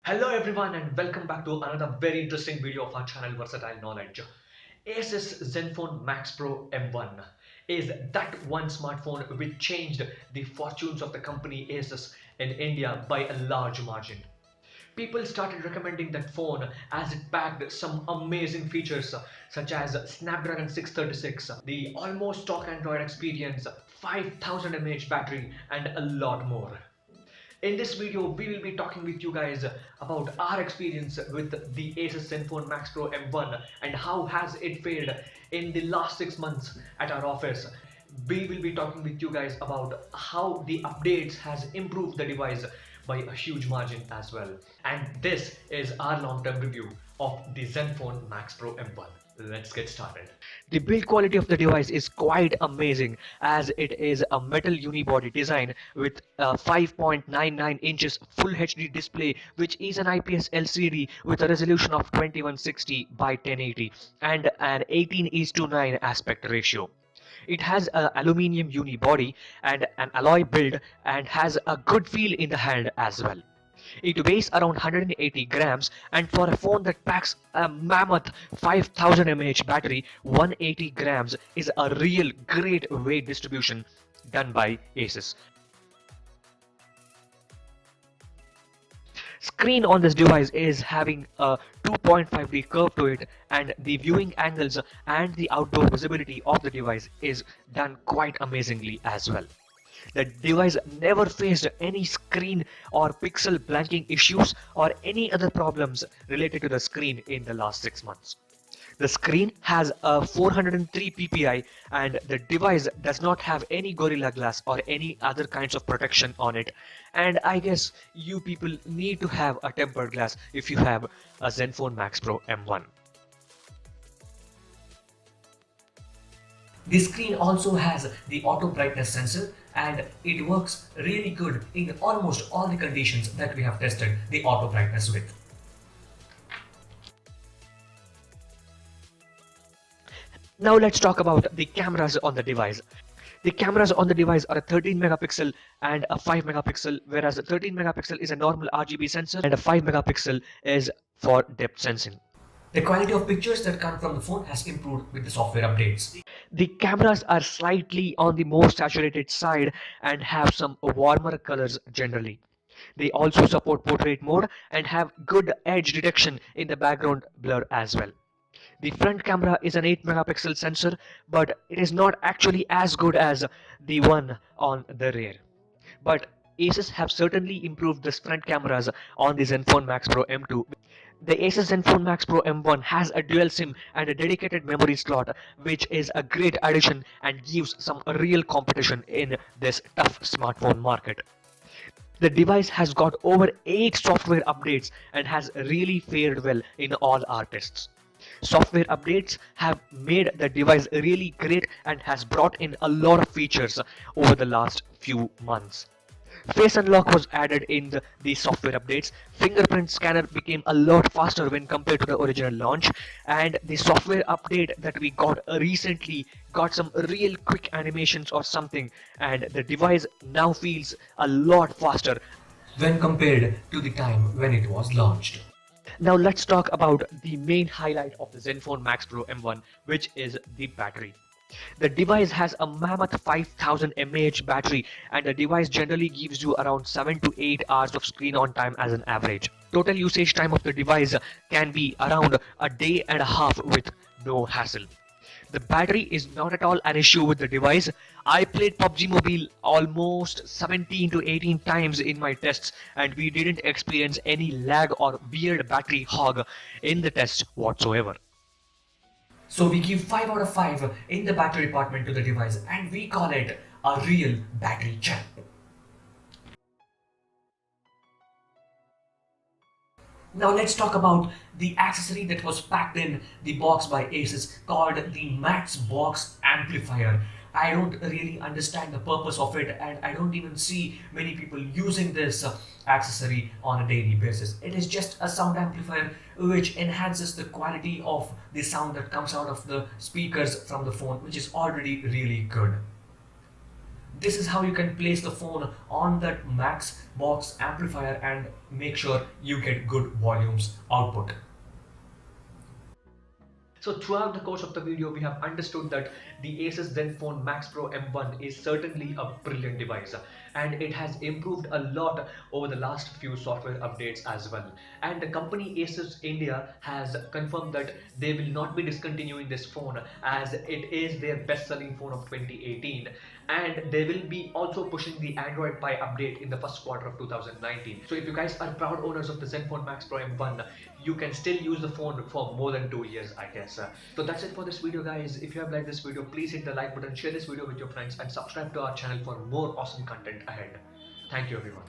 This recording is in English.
Hello everyone and welcome back to another very interesting video of our channel Versatile Knowledge. Asus Zenfone Max Pro M1 is that one smartphone which changed the fortunes of the company Asus in India by a large margin. People started recommending that phone as it packed some amazing features such as Snapdragon 636, the almost stock Android experience, 5000 mAh battery and a lot more. In this video, we will be talking with you guys about our experience with the Asus Zenfone Max Pro M1 and how has it fared in the last 6 months at our office. We will be talking with you guys about how the updates has improved the device by a huge margin as well. And this is our long-term review of the Zenfone Max Pro M1. Let's get started. The build quality of the device is quite amazing as it is a metal unibody design with a 5.99 inches full HD display which is an IPS LCD with a resolution of 2160 by 1080 and an 18:9 aspect ratio. It has an aluminium unibody and an alloy build and has a good feel in the hand as well. It weighs around 180 grams, and for a phone that packs a mammoth 5000 mAh battery, 180 grams is a real great weight distribution done by Asus. Screen on this device is having a 2.5D curve to it, and the viewing angles and the outdoor visibility of the device is done quite amazingly as well. The device never faced any screen or pixel blanking issues or any other problems related to the screen in the last 6 months. The screen has a 403 ppi and the device does not have any Gorilla Glass or any other kinds of protection on it. And I guess you people need to have a tempered glass if you have a Zenfone Max Pro M1. The screen also has the auto brightness sensor and it works really good in almost all the conditions that we have tested the auto brightness with. Now let's talk about the cameras on the device. The cameras on the device are a 13 megapixel and a 5 megapixel, whereas the 13 megapixel is a normal RGB sensor and a 5 megapixel is for depth sensing. The quality of pictures that come from the phone has improved with the software updates. The cameras are slightly on the more saturated side and have some warmer colors generally. They also support portrait mode and have good edge detection in the background blur as well. The front camera is an 8 megapixel sensor, but it is not actually as good as the one on the rear. But Asus have certainly improved the front cameras on the Zenfone Max Pro M2. The Asus Zenfone Max Pro M1 has a dual SIM and a dedicated memory slot, which is a great addition and gives some real competition in this tough smartphone market. The device has got over 8 software updates and has really fared well in all our tests. Software updates have made the device really great and has brought in a lot of features over the last few months. Face unlock was added in the software updates. Fingerprint scanner became a lot faster when compared to the original launch, and the software update that we got recently got some real quick animations or something, and the device now feels a lot faster when compared to the time when it was launched. Now let's talk about the main highlight of the Zenfone Max Pro M1, which is the battery. The device has a mammoth 5000 mAh battery and the device generally gives you around 7 to 8 hours of screen on time as an average. Total usage time of the device can be around a day and a half with no hassle. The battery is not at all an issue with the device. I played PUBG Mobile almost 17 to 18 times in my tests and we didn't experience any lag or weird battery hog in the test whatsoever. So we give 5 out of 5 in the battery department to the device and we call it a real battery champ. Now let's talk about the accessory that was packed in the box by Asus called the Maxbox Amplifier. I don't really understand the purpose of it and I don't even see many people using this accessory on a daily basis. It is just a sound amplifier which enhances the quality of the sound that comes out of the speakers from the phone, which is already really good. This is how you can place the phone on that Maxbox amplifier and make sure you get good volumes output. So throughout the course of the video, we have understood that the Asus Zenfone Max Pro M1 is certainly a brilliant device, and it has improved a lot over the last few software updates as well. And the company Asus India has confirmed that they will not be discontinuing this phone as it is their best-selling phone of 2018, and they will be also pushing the Android Pie update in the first quarter of 2019. So if you guys are proud owners of the Zenfone Max Pro M1, you can still use the phone for more than 2 years, I guess. So that's it for this video, guys. If you have liked this video, please hit the like button, share this video with your friends, and subscribe to our channel for more awesome content ahead. Thank you, everyone.